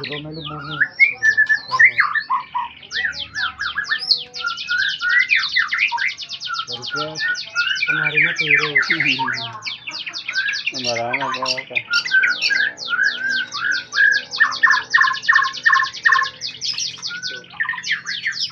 jero melu muni. Baru kemarinnya tiru. Sembarangan apa?